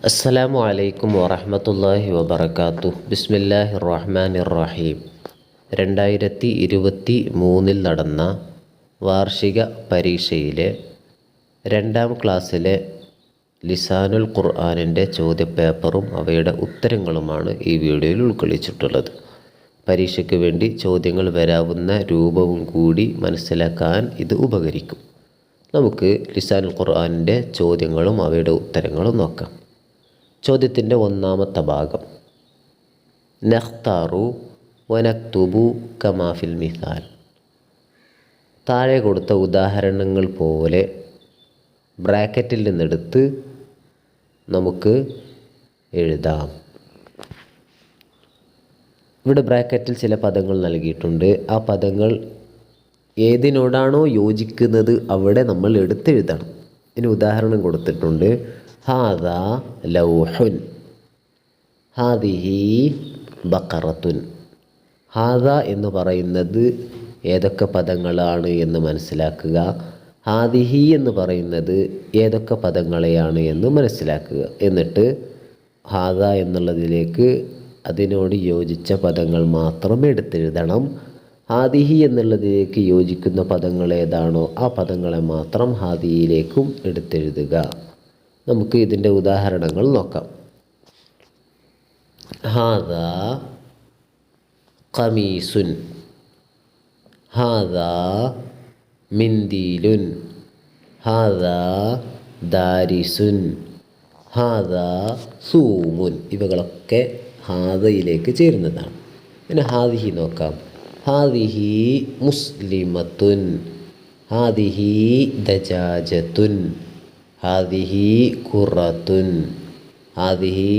അസ്സലാമു അലൈക്കും വറഹ്മത്തുള്ളാഹി വബറകാതുഹു. ബിസ്മില്ലാഹിർ റഹ്മാനിർ റഹീം. 2023 നടന്ന വാർഷിക പരീക്ഷയിലെ 2ാം ക്ലാസ്സിലെ ലിസാനുൽ ഖുർആനിൻ്റെ ചോദ്യപേപ്പറും അവയുടെ ഉത്തരങ്ങളുമാണ് ഈ വീഡിയോയിൽ ഉൾക്കൊള്ളിച്ചിട്ടുള്ളത്. പരീക്ഷയ്ക്ക് വേണ്ടി ചോദ്യങ്ങൾ വരാവുന്ന രൂപവും കൂടി മനസ്സിലാക്കാൻ ഇത് ഉപകരിക്കും. നമുക്ക് ലിസാനുൽ ഖുർആനിൻ്റെ ചോദ്യങ്ങളും അവയുടെ ഉത്തരങ്ങളും നോക്കാം. ചോദ്യത്തിൻ്റെ ഒന്നാമത്തെ ഭാഗം, നഖ്താറു വനക്തുബു കമാഫിൽ മിസാൽ. താഴെ കൊടുത്ത ഉദാഹരണങ്ങൾ പോലെ ബ്രാക്കറ്റിൽ നിന്നെടുത്ത് നമുക്ക് എഴുതാം. ഇവിടെ ബ്രാക്കറ്റിൽ ചില പദങ്ങൾ നൽകിയിട്ടുണ്ട്. ആ പദങ്ങൾ ഏതിനോടാണോ യോജിക്കുന്നത് അവിടെ നമ്മൾ എടുത്തെഴുതണം. ഇതിന് ഉദാഹരണം കൊടുത്തിട്ടുണ്ട്. ഹാദാ ലൗഹുൻ, ഹാദിഹി ബഖറത്തുൻ. ഹാദ എന്ന് പറയുന്നത് ഏതൊക്കെ പദങ്ങളാണ് എന്ന് മനസ്സിലാക്കുക. ഹാദിഹി എന്ന് പറയുന്നത് ഏതൊക്കെ പദങ്ങളെയാണ് എന്ന് മനസ്സിലാക്കുക. എന്നിട്ട് ഹാദ എന്നുള്ളതിലേക്ക് അതിനോട് യോജിച്ച പദങ്ങൾ മാത്രം എടുത്തെഴുതണം. ഹാദിഹി എന്നുള്ളതിലേക്ക് യോജിക്കുന്ന പദങ്ങൾ ഏതാണോ ആ പദങ്ങളെ മാത്രം ഹാദിയിലേക്കും എടുത്തെഴുതുക. നമുക്ക് ഇതിൻ്റെ ഉദാഹരണങ്ങൾ നോക്കാം. ഹാദാ ഖമീസുൻ, ഹാദാ മിന്ദീലുൻ, ഹാദാ ദാരിസുൻ, ഹാദാ സൂമുൻ. ഇവകളൊക്കെ ഹാദയിലേക്ക് ചേരുന്നതാണ്. പിന്നെ ഹാദിഹി നോക്കാം. ഹാദിഹി മുസ്ലിമത്തുൻ, ഹാദിഹി ദജാജത്തുൻ, ഹാദിഹി ഖുറത്തുൻ, ഹാദിഹി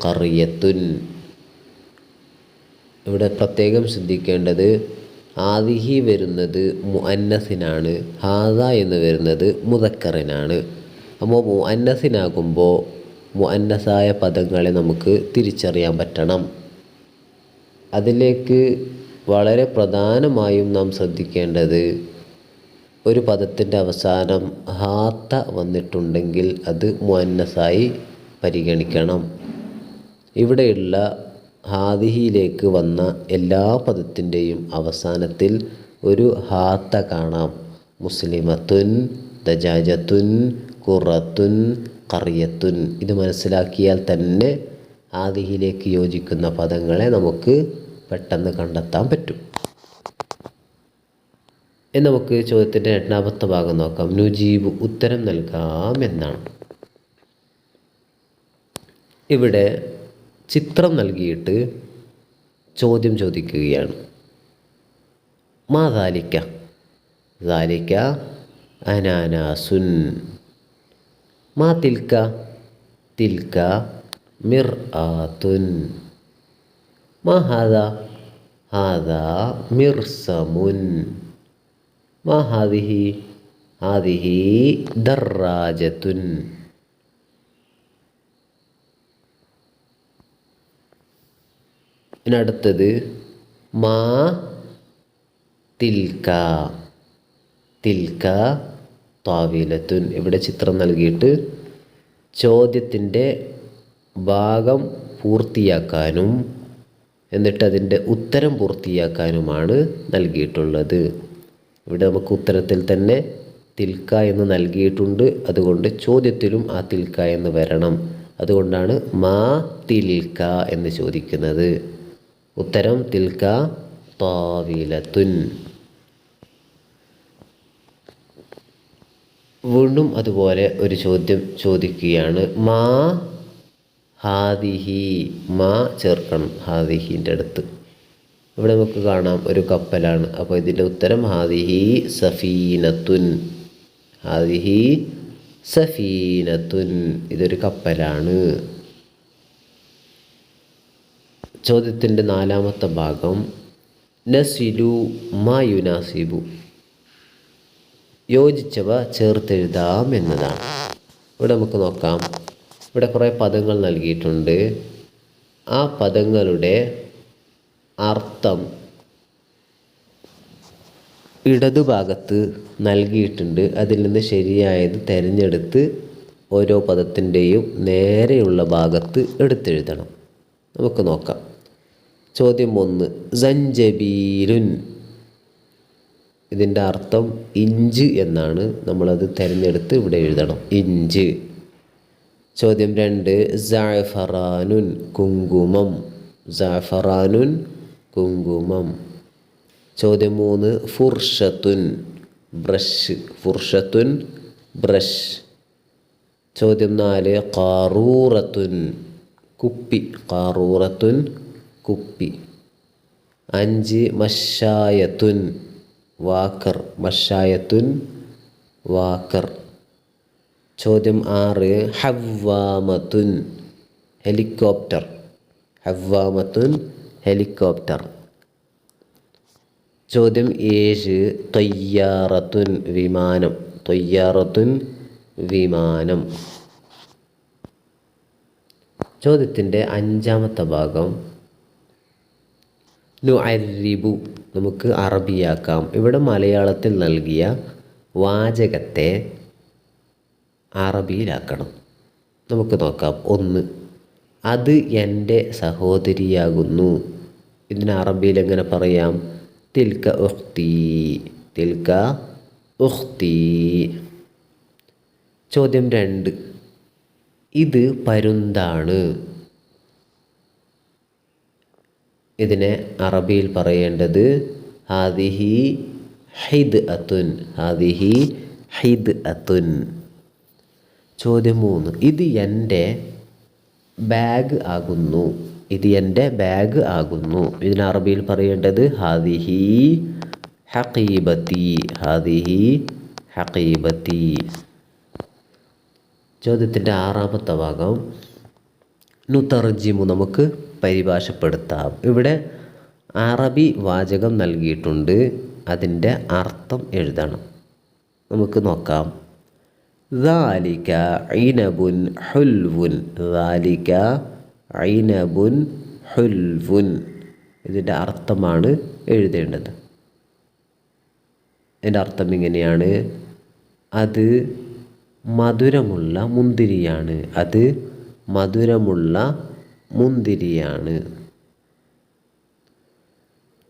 ഖറിയത്തുൻ. ഇവിടെ പ്രത്യേകം ശ്രദ്ധിക്കേണ്ടത് ഹാദിഹി വരുന്നത് മുഅന്നസിനാണ്, ഹാദ എന്ന് വരുന്നത് മുദക്കറിനാണ്. അപ്പോൾ മുഅന്നസിനാകുമ്പോൾ മുഅന്നസായ പദങ്ങളെ നമുക്ക് തിരിച്ചറിയാൻ പറ്റണം. അതിലേക്ക് വളരെ പ്രധാനമായും നാം ശ്രദ്ധിക്കേണ്ടത് ഒരു പദത്തിൻ്റെ അവസാനം ഹാത്ത വന്നിട്ടുണ്ടെങ്കിൽ അത് മുഅന്നസായി പരിഗണിക്കണം. ഇവിടെയുള്ള ഹാദിഹിയിലേക്ക് വന്ന എല്ലാ പദത്തിൻ്റെയും അവസാനത്തിൽ ഒരു ഹാത്ത കാണാം. മുസ്ലിമത്തുൻ, ദജാജത്തുൻ, ഖുറത്തുൻ, ഖറിയത്തുൻ. ഇത് മനസ്സിലാക്കിയാൽ തന്നെ ഹാദിഹിയിലേക്ക് യോജിക്കുന്ന പദങ്ങളെ നമുക്ക് പെട്ടെന്ന് കണ്ടെത്താൻ പറ്റും. ഇനി നമുക്ക് ചോദ്യത്തിൻ്റെ 2ാമത്തെ ഭാഗം നോക്കാം. നുജീബ്, ഉത്തരം നൽകാം എന്നാണ്. ഇവിടെ ചിത്രം നൽകിയിട്ട് ചോദ്യം ചോദിക്കുകയാണ്. മാ ദാലിക, ദാലിക അനാനാസുൻ. മാ തിൽക, തിൽക മിർആത്തുൻ. മാ ഹാദാ, ഹാദാ മിർസമുൻ. മാ ഹാദിഹി, ഹാദിഹി ദറാജത്തുൻ. അടുത്തത് മാ തിൽക, തിൽക ത്വാവിലത്തുൻ. ഇവിടെ ചിത്രം നൽകിയിട്ട് ചോദ്യത്തിൻ്റെ ഭാഗം പൂർത്തിയാക്കാനും എന്നിട്ട് അതിൻ്റെ ഉത്തരം പൂർത്തിയാക്കാനുമാണ് നൽകിയിട്ടുള്ളത്. ഇവിടെ നമുക്ക് ഉത്തരത്തിൽ തന്നെ തിൽക എന്ന് നൽകിയിട്ടുണ്ട്. അതുകൊണ്ട് ചോദ്യത്തിലും ആ തിൽക എന്ന് വരണം. അതുകൊണ്ടാണ് മാ തിൽക എന്ന് ചോദിക്കുന്നത്. ഉത്തരം തിൽക ത്വാവിലത്തുൻ. വീണ്ടും അതുപോലെ ഒരു ചോദ്യം ചോദിക്കുകയാണ്. മാ ഹാദിഹി, മാ ചേർക്കണം ഹാദിഹിൻ്റെ അടുത്ത്. ഇവിടെ നമുക്ക് കാണാം ഒരു കപ്പലാണ്. അപ്പോൾ ഇതിൻ്റെ ഉത്തരം ഹാദിഹി സഫീനത്തുൻ, ഹാദിഹി സഫീനത്തുൻ. ഇതൊരു കപ്പലാണ്. ചോദ്യത്തിൻ്റെ 4ാമത്തെ ഭാഗം, നസിലു മാ യുനാസിബു, യോജിച്ചവ ചേർത്തെഴുതാം എന്നതാണ്. ഇവിടെ നമുക്ക് നോക്കാം. ഇവിടെ കുറേ പദങ്ങൾ നൽകിയിട്ടുണ്ട്. ആ പദങ്ങളുടെ അർത്ഥം ഇടതുഭാഗത്ത് നൽകിയിട്ടുണ്ട്. അതിൽ നിന്ന് ശരിയായത് തിരഞ്ഞെടുത്ത് ഓരോ പദത്തിൻ്റെയും നേരെയുള്ള ഭാഗത്ത് എടുത്തെഴുതണം. നമുക്ക് നോക്കാം. ചോദ്യം 1, സഞ്ചബീലുൻ. ഇതിൻ്റെ അർത്ഥം ഇഞ്ച് എന്നാണ്. നമ്മളത് തിരഞ്ഞെടുത്ത് ഇവിടെ എഴുതണം, ഇഞ്ച്. ചോദ്യം 2, സഅഫറാനുൻ, കുങ്കുമം. സഅഫറാനുൻ, കുങ്കുമം. ചോദ്യം 3, ഫുർഷത്തുൻ, ബ്രഷ്. ഫുർഷത്തുൻ, ബ്രഷ്. ചോദ്യം 4, ഖാറൂറത്തുൻ, കുപ്പി. ഖാറൂറത്തുൻ, കുപ്പി. 5, മഷായത്തുൻ, വാക്കർ. മഷായത്തുൻ, വാക്കർ. ചോദ്യം 6, ഹവ്വാമത്തുൻ, ഹെലികോപ്റ്റർ. ഹവ്വാമത്തുൻ, ഹെലികോപ്റ്റർ. ചോദ്യം 7, ത്വയ്യാറത്തുൻ, വിമാനം. ത്വയ്യാറത്തുൻ, വിമാനം. ചോദ്യത്തിൻ്റെ 5ാമത്തെ ഭാഗം നുഅരിബു, നമുക്ക് അറബിയാക്കാം. ഇവിടെ മലയാളത്തിൽ നൽകിയ വാചകത്തെ അറബിയിലാക്കണം. നമുക്ക് നോക്കാം. 1, അത് എൻ്റെ സഹോദരിയാകുന്നു. ഇതിന് അറബിയിൽ എങ്ങനെ പറയാം? തിൽക ഉഖ്തി. തിൽക ഉഖ്തി. ചോദ്യം 2, ഇത് പരുന്താണ്. ഇതിനെ അറബിയിൽ പറയേണ്ടത് ഹാദിഹി ഹിദ്അത്തുൻ. ഹാദിഹി ഹിദ്അത്തുൻ. ചോദ്യം 3, ഇത് എൻ്റെ ബാഗ് ആകുന്നു. ഇത് എൻ്റെ ബാഗ് ആകുന്നു. ഇതിന് അറബിയിൽ പറയേണ്ടത് ഹാദിഹി ഹഖീബത്തി. ഹാദിഹി ഹഖീബത്തി. ചോദ്യത്തിൻ്റെ 6ാമത്തെ ഭാഗം നുതർജിമു, നമുക്ക് പരിഭാഷപ്പെടുത്താം. ഇവിടെ അറബി വാചകം നൽകിയിട്ടുണ്ട്, അതിൻ്റെ അർത്ഥം എഴുതണം. നമുക്ക് നോക്കാം. ദാലിക ഇനബുൻ ഹുൽവുൻ. ദാലിക ഇനബുൻ ഹുൽവുൻ. ഇതിൻ്റെ അർത്ഥമാണ് എഴുതേണ്ടത്. ഇതിൻ്റെ അർത്ഥം ഇങ്ങനെയാണ്: അത് മധുരമുള്ള മുന്തിരിയാണ്. അത് മധുരമുള്ള മുന്തിരിയാണ്.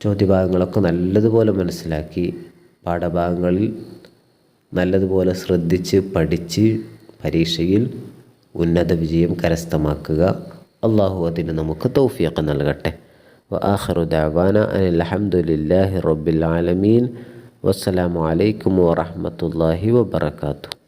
ചോദ്യഭാഗങ്ങളൊക്കെ നല്ലതുപോലെ മനസ്സിലാക്കി പാഠഭാഗങ്ങളിൽ നല്ലതുപോലെ ശ്രദ്ധിച്ച് പഠിച്ച് പരീക്ഷയിൽ ഉന്നത വിജയം കരസ്ഥമാക്കുക. അള്ളാഹു അതിന് നമുക്ക് തൗഫീഖ് നൽകട്ടെ. വആഖിറു ദഅവാന അനിൽ ഹംദുലില്ലാഹി റബ്ബിൽ ആലമീൻ. വസ്സലാമു അലൈക്കും വറഹ്മത്തുള്ളാഹി വബറകാതുഹു.